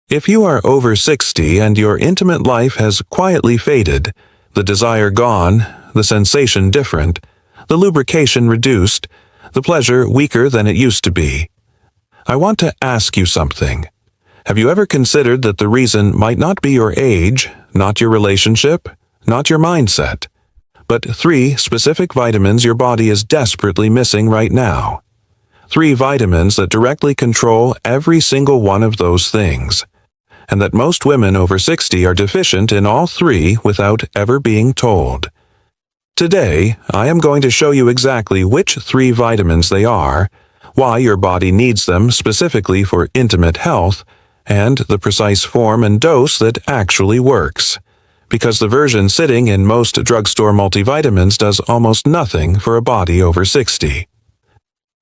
If you are over 60 and your intimate life has quietly faded, the desire gone, the sensation different, the lubrication reduced, the pleasure weaker than it used to be, I want to ask you something. Have you ever considered that the reason might not be your age, not your relationship, not your mindset, but 3 specific vitamins your body is desperately missing right now? 3 vitamins that directly control every single one of those things, and that most women over 60 are deficient in all 3 without ever being told. Today, I am going to show you exactly which 3 vitamins they are, why your body needs them specifically for intimate health, and the precise form and dose that actually works, because the version sitting in most drugstore multivitamins does almost nothing for a body over 60.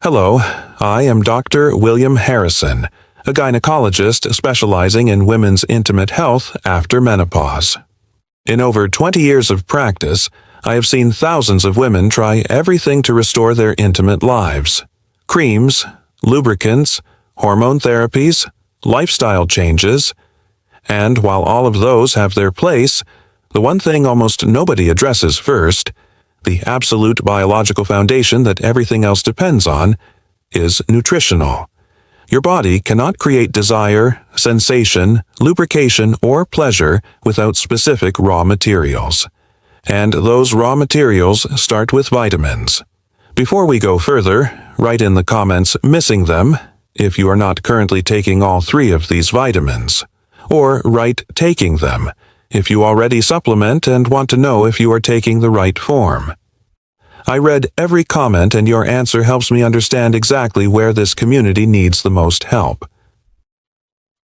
Hello, I am Dr. William Harrison, a gynecologist specializing in women's intimate health after menopause. In over 20 years of practice, I have seen thousands of women try everything to restore their intimate lives. Creams, lubricants, hormone therapies, lifestyle changes, and while all of those have their place, the one thing almost nobody addresses first, the absolute biological foundation that everything else depends on, is nutritional. Your body cannot create desire, sensation, lubrication, or pleasure without specific raw materials. And those raw materials start with vitamins. Before we go further, write in the comments missing them if you are not currently taking all 3 of these vitamins, or write taking them if you already supplement and want to know if you are taking the right form. I read every comment and your answer helps me understand exactly where this community needs the most help.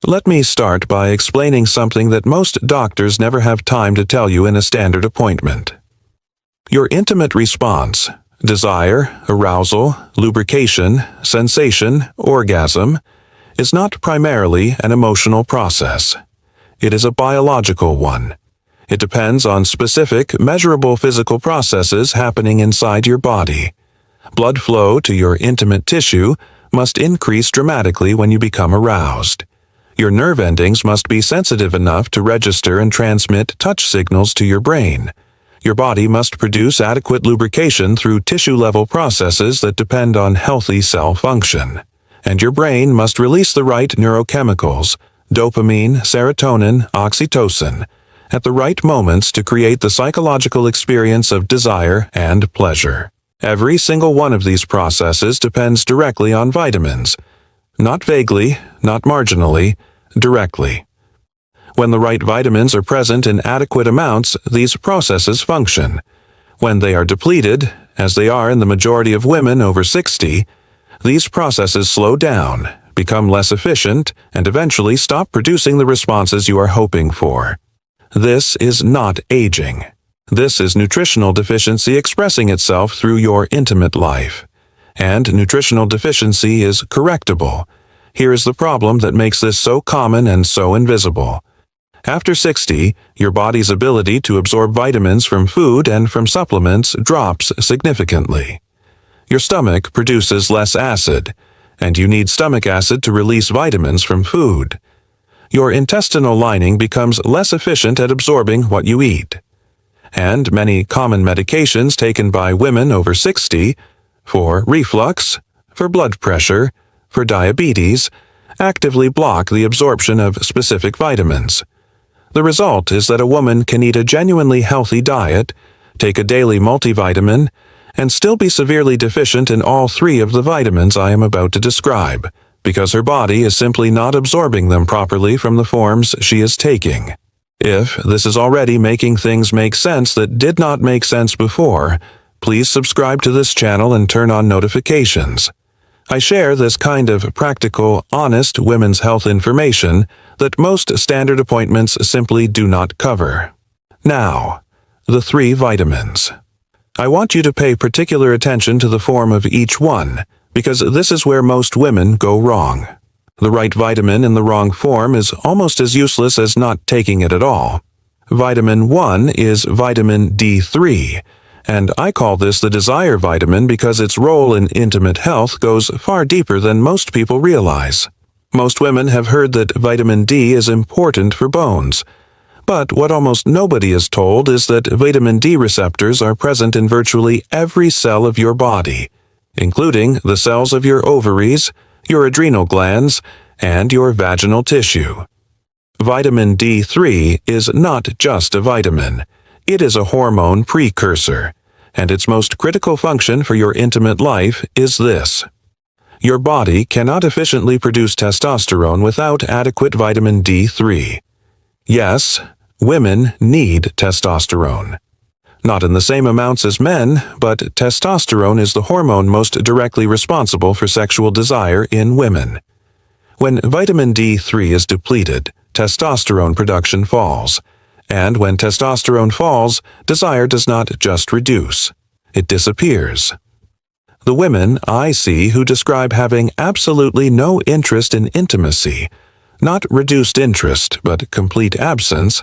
Let me start by explaining something that most doctors never have time to tell you in a standard appointment. Your intimate response, desire, arousal, lubrication, sensation, orgasm, is not primarily an emotional process. It is a biological one. It depends on specific, measurable physical processes happening inside your body. Blood flow to your intimate tissue must increase dramatically when you become aroused. Your nerve endings must be sensitive enough to register and transmit touch signals to your brain. Your body must produce adequate lubrication through tissue-level processes that depend on healthy cell function. And your brain must release the right neurochemicals, dopamine, serotonin, oxytocin, at the right moments to create the psychological experience of desire and pleasure. Every single one of these processes depends directly on vitamins. Not vaguely, not marginally, directly. When the right vitamins are present in adequate amounts, these processes function. When they are depleted, as they are in the majority of women over 60, these processes slow down, become less efficient, and eventually stop producing the responses you are hoping for. This is not aging. This is nutritional deficiency expressing itself through your intimate life. And nutritional deficiency is correctable. Here is the problem that makes this so common and so invisible. After 60, your body's ability to absorb vitamins from food and from supplements drops significantly. Your stomach produces less acid, and you need stomach acid to release vitamins from food. Your intestinal lining becomes less efficient at absorbing what you eat. And many common medications taken by women over 60, for reflux, for blood pressure, for diabetes, actively block the absorption of specific vitamins. The result is that a woman can eat a genuinely healthy diet, take a daily multivitamin, and still be severely deficient in all 3 of the vitamins I am about to describe, because her body is simply not absorbing them properly from the forms she is taking. If this is already making things make sense that did not make sense before, please subscribe to this channel and turn on notifications. I share this kind of practical, honest women's health information that most standard appointments simply do not cover. Now, the 3 vitamins. I want you to pay particular attention to the form of each one, because this is where most women go wrong. The right vitamin in the wrong form is almost as useless as not taking it at all. Vitamin 1 is vitamin D3, and I call this the desire vitamin because its role in intimate health goes far deeper than most people realize. Most women have heard that vitamin D is important for bones. But what almost nobody is told is that vitamin D receptors are present in virtually every cell of your body, including the cells of your ovaries, your adrenal glands, and your vaginal tissue. Vitamin D3 is not just a vitamin. It is a hormone precursor, and its most critical function for your intimate life is this. Your body cannot efficiently produce testosterone without adequate vitamin D3. Yes, women need testosterone. Not in the same amounts as men, but testosterone is the hormone most directly responsible for sexual desire in women. When vitamin D3 is depleted, testosterone production falls. And when testosterone falls, desire does not just reduce. It disappears. The women I see who describe having absolutely no interest in intimacy, not reduced interest, but complete absence,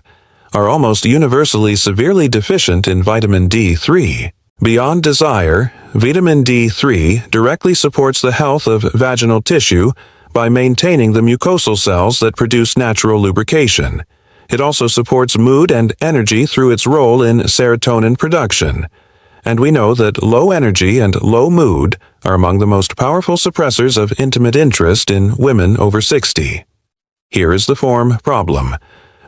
are almost universally severely deficient in vitamin D3. Beyond desire, vitamin D3 directly supports the health of vaginal tissue by maintaining the mucosal cells that produce natural lubrication. It also supports mood and energy through its role in serotonin production. And we know that low energy and low mood are among the most powerful suppressors of intimate interest in women over 60. Here is the form problem.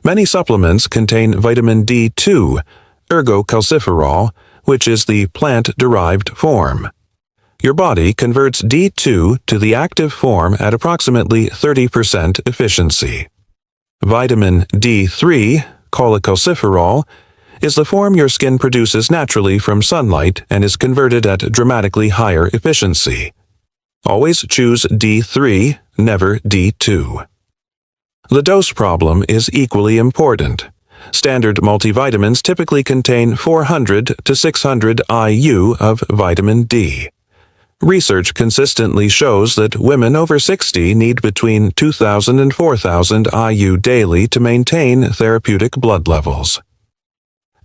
Many supplements contain vitamin D2, ergocalciferol, which is the plant-derived form. Your body converts D2 to the active form at approximately 30% efficiency. Vitamin D3, cholecalciferol, is the form your skin produces naturally from sunlight and is converted at dramatically higher efficiency. Always choose D3, never D2. The dose problem is equally important. Standard multivitamins typically contain 400 to 600 IU of vitamin D. Research consistently shows that women over 60 need between 2,000 and 4,000 IU daily to maintain therapeutic blood levels.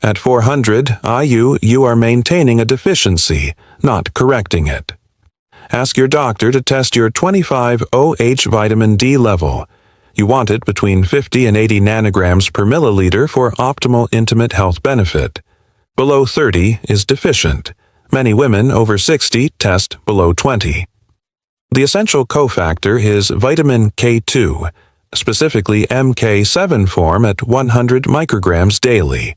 At 400 IU, you are maintaining a deficiency, not correcting it. Ask your doctor to test your 25 OH vitamin D level. You want it between 50 and 80 nanograms per milliliter for optimal intimate health benefit. Below 30 is deficient. Many women over 60 test below 20. The essential cofactor is vitamin K2, specifically MK7 form at 100 micrograms daily.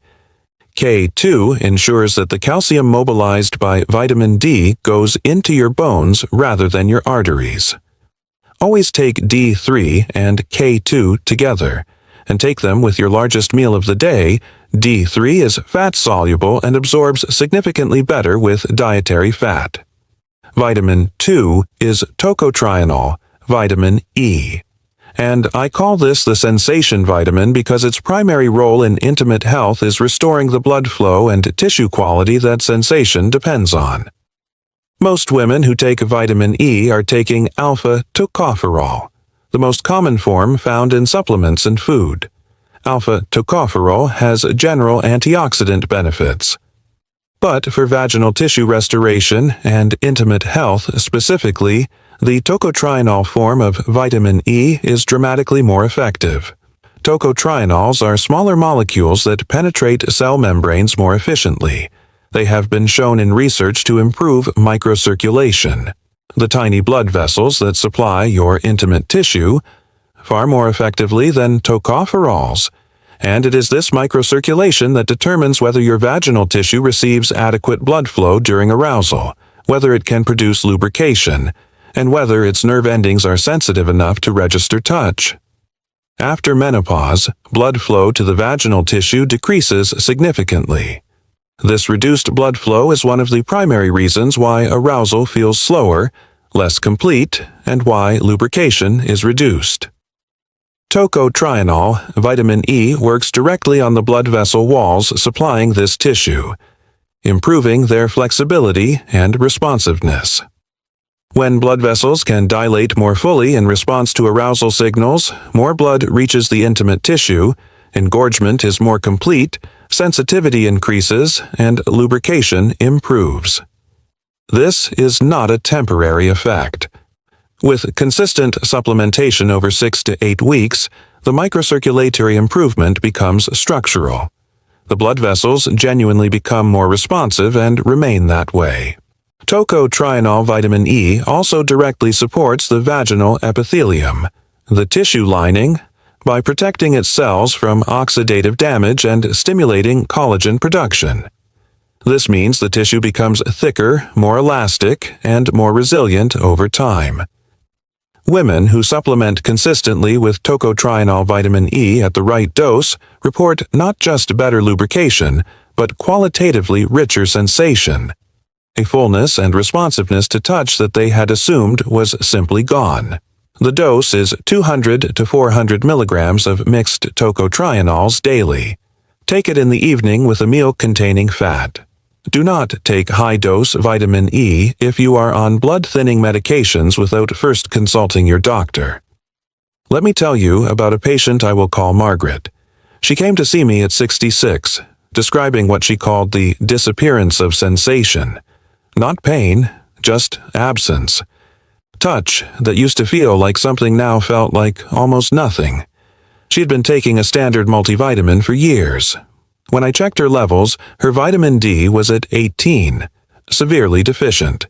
K2 ensures that the calcium mobilized by vitamin D goes into your bones rather than your arteries. Always take D3 and K2 together, and take them with your largest meal of the day. D3 is fat-soluble and absorbs significantly better with dietary fat. Vitamin 2 is tocotrienol, vitamin E. And I call this the sensation vitamin because its primary role in intimate health is restoring the blood flow and tissue quality that sensation depends on. Most women who take vitamin E are taking alpha-tocopherol, the most common form found in supplements and food. Alpha-tocopherol has general antioxidant benefits. But for vaginal tissue restoration and intimate health specifically, the tocotrienol form of vitamin E is dramatically more effective. Tocotrienols are smaller molecules that penetrate cell membranes more efficiently. They have been shown in research to improve microcirculation, the tiny blood vessels that supply your intimate tissue, far more effectively than tocopherols. And it is this microcirculation that determines whether your vaginal tissue receives adequate blood flow during arousal, whether it can produce lubrication, and whether its nerve endings are sensitive enough to register touch. After menopause, blood flow to the vaginal tissue decreases significantly. This reduced blood flow is one of the primary reasons why arousal feels slower, less complete, and why lubrication is reduced. Tocotrienol, vitamin E, works directly on the blood vessel walls supplying this tissue, improving their flexibility and responsiveness. When blood vessels can dilate more fully in response to arousal signals, more blood reaches the intimate tissue, engorgement is more complete, sensitivity increases, and lubrication improves. This is not a temporary effect. With consistent supplementation over 6 to 8 weeks, the microcirculatory improvement becomes structural. The blood vessels genuinely become more responsive and remain that way. Tocotrienol vitamin E also directly supports the vaginal epithelium, the tissue lining, by protecting its cells from oxidative damage and stimulating collagen production. This means the tissue becomes thicker, more elastic, and more resilient over time. Women who supplement consistently with tocotrienol vitamin E at the right dose report not just better lubrication, but qualitatively richer sensation, a fullness and responsiveness to touch that they had assumed was simply gone. The dose is 200 to 400 milligrams of mixed tocotrienols daily. Take it in the evening with a meal containing fat. Do not take high-dose vitamin E if you are on blood-thinning medications without first consulting your doctor. Let me tell you about a patient I will call Margaret. She came to see me at 66, describing what she called the disappearance of sensation. Not pain, just absence. Touch that used to feel like something now felt like almost nothing. She had been taking a standard multivitamin for years. When I checked her levels, her vitamin D was at 18, severely deficient.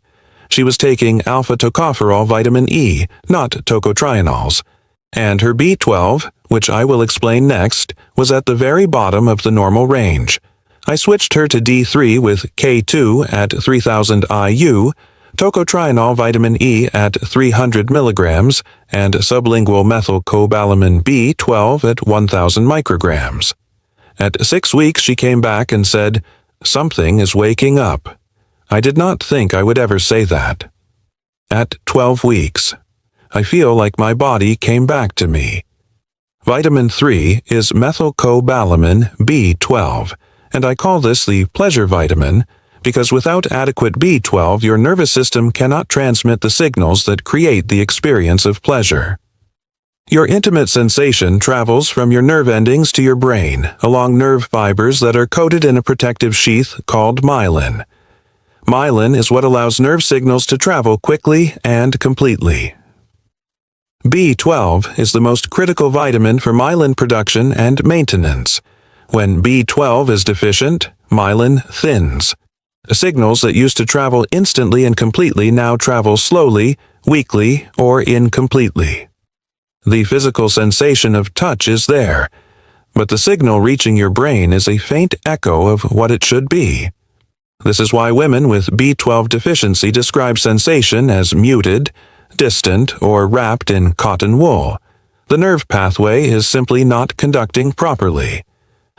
She was taking alpha-tocopherol vitamin E, not tocotrienols, and her B12, which I will explain next, was at the very bottom of the normal range. I switched her to D3 with K2 at 3000 IU, tocotrienol vitamin E at 300 milligrams, and sublingual methylcobalamin B12 at 1000 micrograms. At 6 weeks she came back and said, "Something is waking up." I did not think I would ever say that. At 12 weeks, I feel like my body came back to me. Vitamin 3 is methylcobalamin B12, and I call this the pleasure vitamin because without adequate B12 your nervous system cannot transmit the signals that create the experience of pleasure. Your intimate sensation travels from your nerve endings to your brain along nerve fibers that are coated in a protective sheath called myelin. Myelin is what allows nerve signals to travel quickly and completely. B12 is the most critical vitamin for myelin production and maintenance. When B12 is deficient, myelin thins. Signals that used to travel instantly and completely now travel slowly, weakly, or incompletely. The physical sensation of touch is there, but the signal reaching your brain is a faint echo of what it should be. This is why women with B12 deficiency describe sensation as muted, distant, or wrapped in cotton wool. The nerve pathway is simply not conducting properly.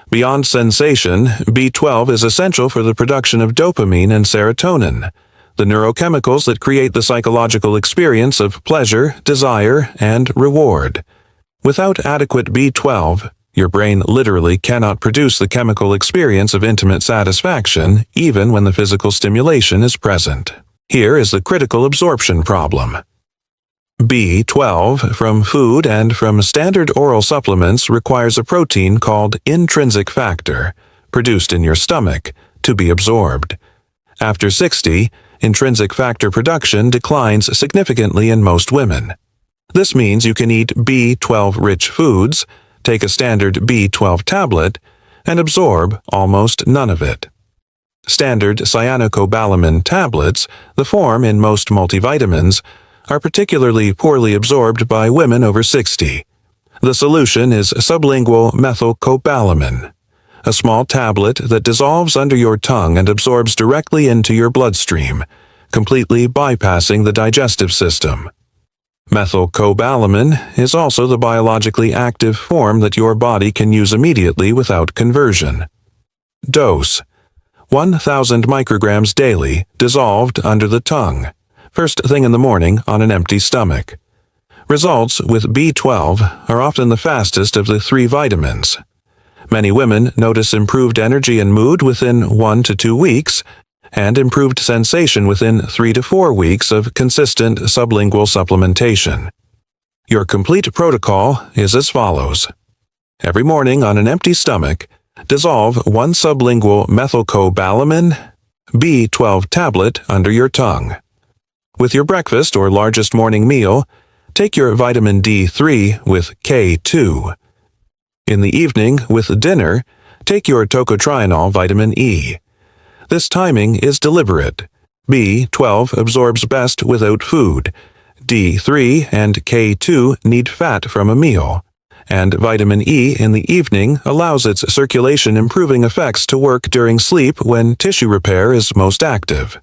Beyond sensation, B12 is essential for the production of dopamine and serotonin, the neurochemicals that create the psychological experience of pleasure, desire, and reward. Without adequate B12, your brain literally cannot produce the chemical experience of intimate satisfaction, even when the physical stimulation is present. Here is the critical absorption problem. B12 from food and from standard oral supplements requires a protein called intrinsic factor, produced in your stomach, to be absorbed. After 60, intrinsic factor production declines significantly in most women. This means you can eat B12-rich foods, take a standard B12 tablet, and absorb almost none of it. Standard cyanocobalamin tablets, the form in most multivitamins, are particularly poorly absorbed by women over 60. The solution is sublingual methylcobalamin, a small tablet that dissolves under your tongue and absorbs directly into your bloodstream, completely bypassing the digestive system. Methylcobalamin is also the biologically active form that your body can use immediately without conversion. Dose: 1,000 micrograms daily, dissolved under the tongue, first thing in the morning on an empty stomach. Results with B12 are often the fastest of the 3 vitamins. Many women notice improved energy and mood within 1 to 2 weeks, and improved sensation within 3 to 4 weeks of consistent sublingual supplementation. Your complete protocol is as follows. Every morning on an empty stomach, dissolve 1 sublingual methylcobalamin B12 tablet under your tongue. With your breakfast or largest morning meal, take your vitamin D3 with K2. In the evening, with dinner, take your tocotrienol vitamin E. This timing is deliberate. B12 absorbs best without food. D3 and K2 need fat from a meal. And vitamin E in the evening allows its circulation-improving effects to work during sleep when tissue repair is most active.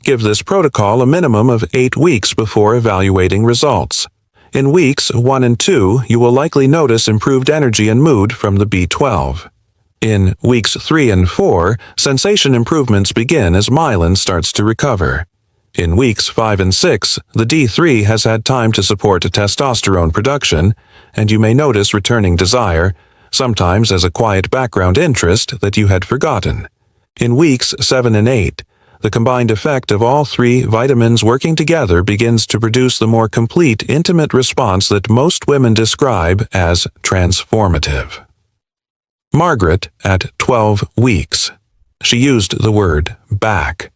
Give this protocol a minimum of 8 weeks before evaluating results. In weeks 1 and 2, you will likely notice improved energy and mood from the B12. In weeks 3 and 4, sensation improvements begin as myelin starts to recover. In weeks 5 and 6, the D3 has had time to support testosterone production, and you may notice returning desire, sometimes as a quiet background interest that you had forgotten. In weeks 7 and 8, the combined effect of all 3 vitamins working together begins to produce the more complete, intimate response that most women describe as transformative. Margaret at 12 weeks. She used the word back.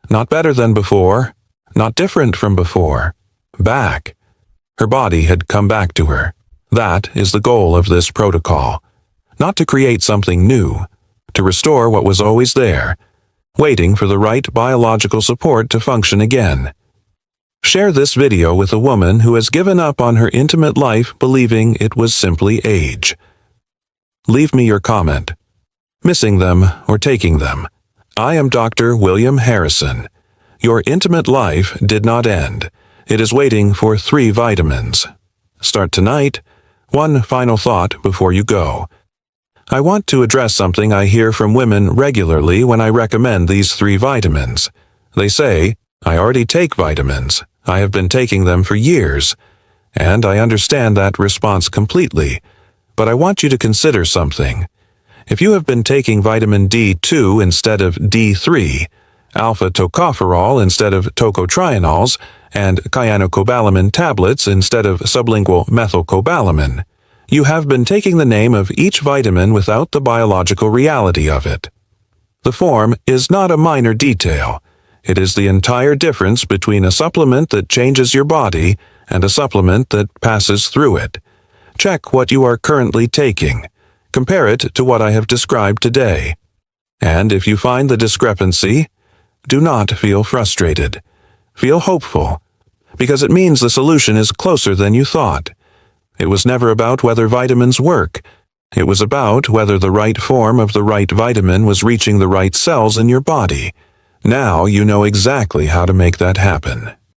Not better than before, not different from before. Back. Her body had come back to her. That is the goal of this protocol. Not to create something new, to restore what was always there, waiting for the right biological support to function again. Share this video with a woman who has given up on her intimate life believing it was simply age. Leave me your comment. Missing them or taking them. I am Dr. William Harrison. Your intimate life did not end. It is waiting for 3 vitamins. Start tonight. One final thought before you go. I want to address something I hear from women regularly when I recommend these 3 vitamins. They say, I already take vitamins. I have been taking them for years. And I understand that response completely. But I want you to consider something. If you have been taking vitamin D2 instead of D3, alpha tocopherol instead of tocotrienols, and cyanocobalamin tablets instead of sublingual methylcobalamin, you have been taking the name of each vitamin without the biological reality of it. The form is not a minor detail. It is the entire difference between a supplement that changes your body and a supplement that passes through it. Check what you are currently taking. Compare it to what I have described today. And if you find the discrepancy, do not feel frustrated. Feel hopeful, because it means the solution is closer than you thought. It was never about whether vitamins work. It was about whether the right form of the right vitamin was reaching the right cells in your body. Now you know exactly how to make that happen.